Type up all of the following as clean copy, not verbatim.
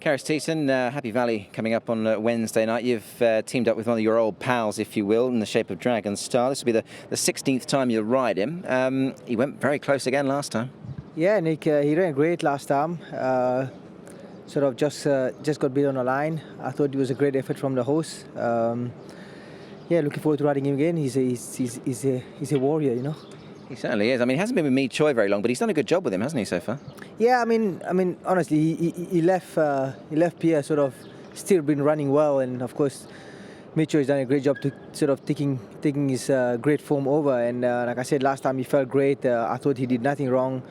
Karis, Teetan, Happy Valley coming up on Wednesday night. You've teamed up with one of your old pals, if you will, in the shape of Dragon Star. This will be the 16th time you'll ride him. He went very close again last time. Yeah, Nick, he ran great last time. Sort of just got beat on the line. I thought it was a great effort from the horse. Yeah, looking forward to riding him again. He's a warrior, you know. He certainly is. I mean, he hasn't been with Me Choi very long, but he's done a good job with him, hasn't he, so far? Yeah, I mean, honestly, he left Pierre sort of still been running well, and of course, Mitchell has done a great job to sort of taking his great form over. And like I said, last time he felt great. I thought he did nothing wrong.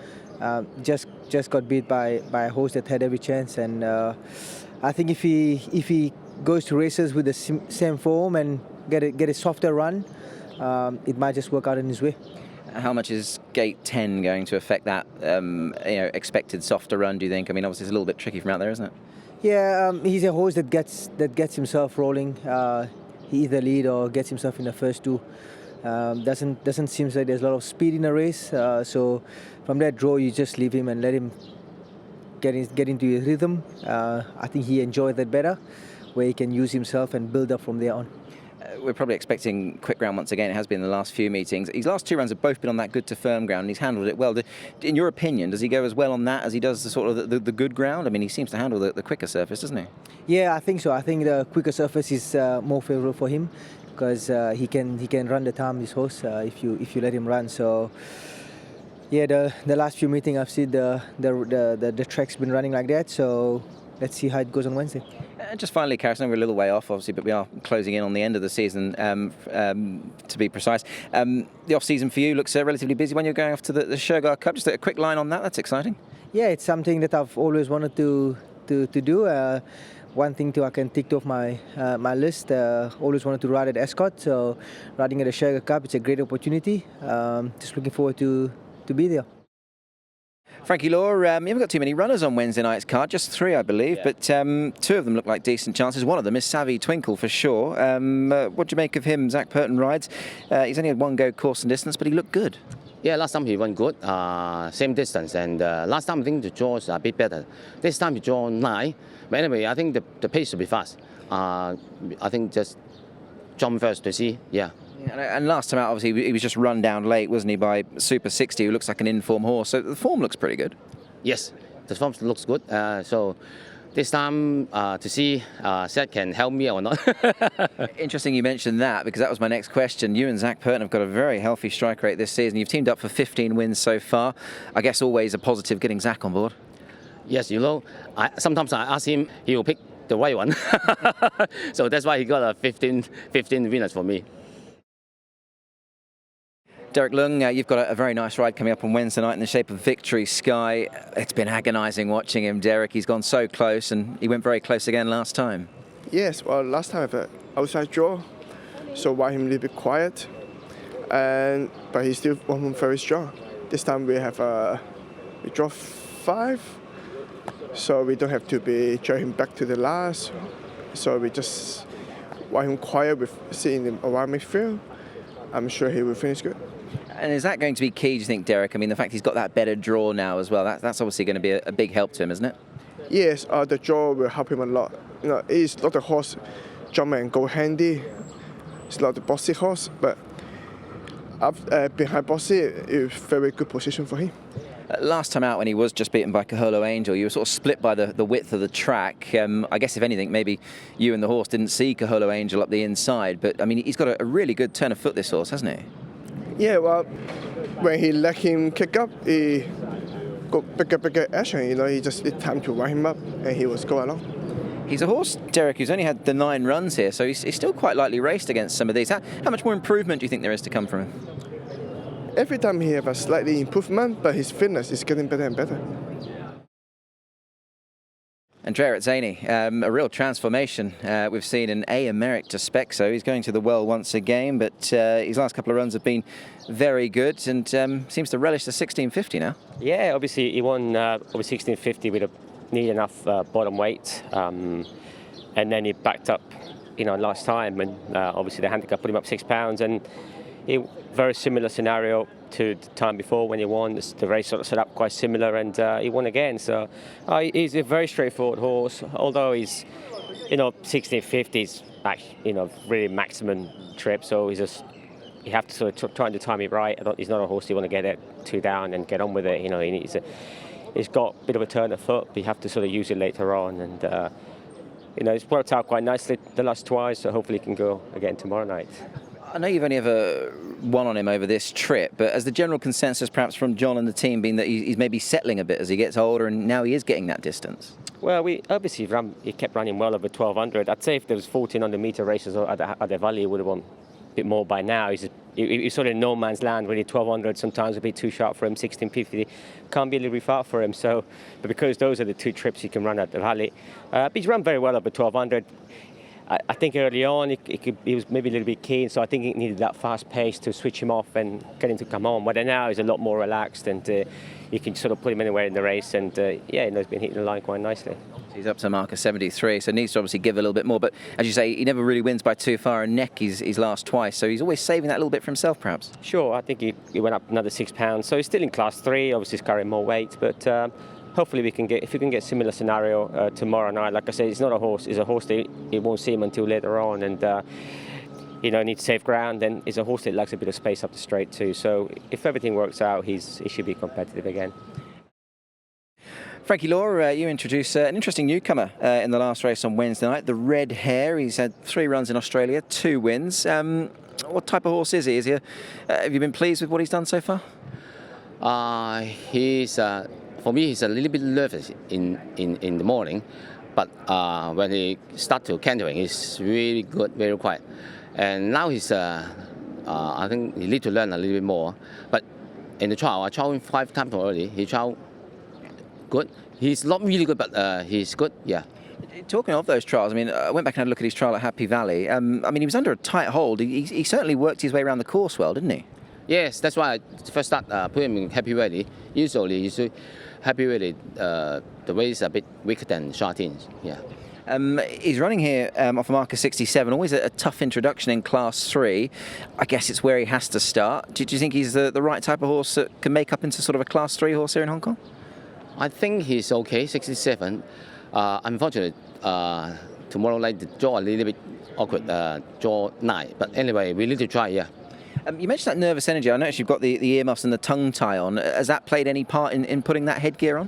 Just got beat by a horse that had every chance. And I think if he goes to races with the same form and get a softer run, it might just work out in his way. How much is gate 10 going to affect that expected softer run, do you think? I mean, obviously it's a little bit tricky from out there, isn't it? Yeah, he's a horse that gets himself rolling. He either lead or gets himself in the first two. Doesn't seem like there's a lot of speed in the race. So from that draw, you just leave him and let him get into his rhythm. I think he enjoyed that better, where he can use himself and build up from there on. We're probably expecting quick ground once again. It has been in the last few meetings. His last two runs have both been on that good to firm ground, and he's handled it well. In your opinion, does he go as well on that as he does the sort of the good ground? I mean, he seems to handle the quicker surface, doesn't he? Yeah, I think so. I think the quicker surface is more favourable for him because he can run the time, this horse, if you let him run. So yeah, the last few meetings I've seen the track's been running like that. So let's see how it goes on Wednesday. And just finally, Karis, I know we're a little way off, obviously, but we are closing in on the end of the season, to be precise. The off-season for you looks relatively busy when you're going off to the Shergar Cup. Just a quick line on that. That's exciting. Yeah, it's something that I've always wanted to do. One thing I can tick off my list. Always wanted to ride at Ascot, so riding at the Shergar Cup, it's a great opportunity. Just looking forward to be there. Frankie Law, you haven't got too many runners on Wednesday night's card, just 3 I believe, but 2 of them look like decent chances. One of them is Savvy Twinkle for sure. What do you make of him? Zach Purton rides. He's only had one go course and distance, but he looked good. Yeah, last time he went good, same distance, and last time I think the draw is a bit better. This time he draw 9, but anyway, I think the pace will be fast. I think just jump first to see, yeah. And last time out, obviously, he was just run down late, wasn't he, by Super 60, who looks like an in-form horse. So the form looks pretty good. Yes, the form looks good. So this time to see Seth can help me or not. Interesting you mentioned that, because that was my next question. You and Zach Purton have got a very healthy strike rate this season. You've teamed up for 15 wins so far. I guess always a positive getting Zach on board. Yes, you know, sometimes I ask him, he will pick the right one. So that's why he got a 15 winners for me. Derek Leung, you've got a very nice ride coming up on Wednesday night in the shape of Victory Sky. It's been agonising watching him, Derek. He's gone so close, and he went very close again last time. Yes, well, last time I have an outside draw, so why him a little bit quiet, but he still won very strong. This time we draw 5, so we don't have to drag him back to the last. So we just want him quiet with sitting in around midfield. I'm sure he will finish good. And is that going to be key, do you think, Derek? I mean, the fact he's got that better draw now as well, that's obviously going to be a big help to him, isn't it? Yes, the draw will help him a lot. You know, he's not a horse jump and go handy. It's not a bossy horse, but behind bossy, it's very good position for him. Last time out when he was just beaten by Kaholo Angel, you were sort of split by the width of the track. I guess if anything, maybe you and the horse didn't see Kaholo Angel up the inside, but I mean, he's got a really good turn of foot, this horse, hasn't he? Yeah, well, when he let him kick up, he got bigger action. You know, it's time to wind him up, and he was going along. He's a horse, Derek, who's only had the 9 runs here, so he's still quite lightly raced against some of these. How much more improvement do you think there is to come from him? Every time he has a slightly improvement, but his fitness is getting better and better. Andrea Atzeni, a real transformation we've seen in Americ Te Specso. He's going to the well once again, but his last couple of runs have been very good and seems to relish the 1650 now. Yeah, obviously he won over 1650 with a neat enough bottom weight, and then he backed up, last time, and obviously the handicap put him up £6, and very similar scenario to the time before when he won. The race sort of set up quite similar, and he won again. So he's a very straightforward horse. Although he's, 1650s, actually, really maximum trip. So he's just, you have to sort of try and time it right. He's not a horse you want to get it 2 down and get on with it. He's got a bit of a turn of foot, but you have to sort of use it later on. And it's worked out quite nicely the last twice. So hopefully he can go again tomorrow night. I know you've only ever won on him over this trip, but as the general consensus perhaps from John and the team being that he's maybe settling a bit as he gets older and now he is getting that distance? Well, he kept running well over 1200. I'd say if there was 1400-metre races at the Valley, he would have won a bit more by now. He's sort of in no man's land, really. 1200 sometimes would be too sharp for him. 1650 can't be a little bit far for him. So, but because those are the 2 trips he can run at the Valley, but he's run very well over 1200. I think early on he was maybe a little bit keen, so I think he needed that fast pace to switch him off and get him to come on. But now he's a lot more relaxed, and you can sort of put him anywhere in the race, and he's been hitting the line quite nicely. He's up to a mark of 73, so needs to obviously give a little bit more. But as you say, he never really wins by too far, and neck his last twice, so he's always saving that little bit for himself, perhaps. Sure, I think he went up another 6 pounds, so he's still in class 3. Obviously, he's carrying more weight, but. Hopefully if we can get a similar scenario tomorrow night. Like I said, it's not a horse. It's a horse that you won't see him until later on, and needs safe ground. And it's a horse that lacks a bit of space up the straight too. So if everything works out, he should be competitive again. Frankie Law, you introduced an interesting newcomer in the last race on Wednesday night, the Red Hare. He's had 3 runs in Australia, 2 wins. What type of horse is he? Have you been pleased with what he's done so far? For me, he's a little bit nervous in the morning, but when he starts to cantering, he's really good, very quiet. And now I think he needs to learn a little bit more. But in the trial, I tried him 5 times already. He tried good. He's not really good, but he's good, yeah. Talking of those trials, I went back and had a look at his trial at Happy Valley. He was under a tight hold. He certainly worked his way around the course well, didn't he? Yes, that's why I first put him in Happy Valley. Usually Happy Valley, the weight is a bit weaker than Shartins, yeah. He's running here off a mark of 67, always a tough introduction in Class 3. I guess it's where he has to start. Do you think he's the right type of horse that can make up into sort of a Class 3 horse here in Hong Kong? I think he's okay, 67. Unfortunately, tomorrow night the draw a little bit awkward, draw 9. But anyway, we need to try, yeah. You mentioned that nervous energy. I noticed you've got the earmuffs and the tongue tie on. Has that played any part in putting that headgear on?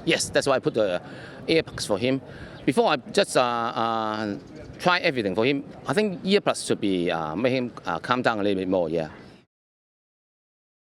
Yes, that's why I put the earplugs for him. Before I just try everything for him. I think earplugs should be make him calm down a little bit more, yeah.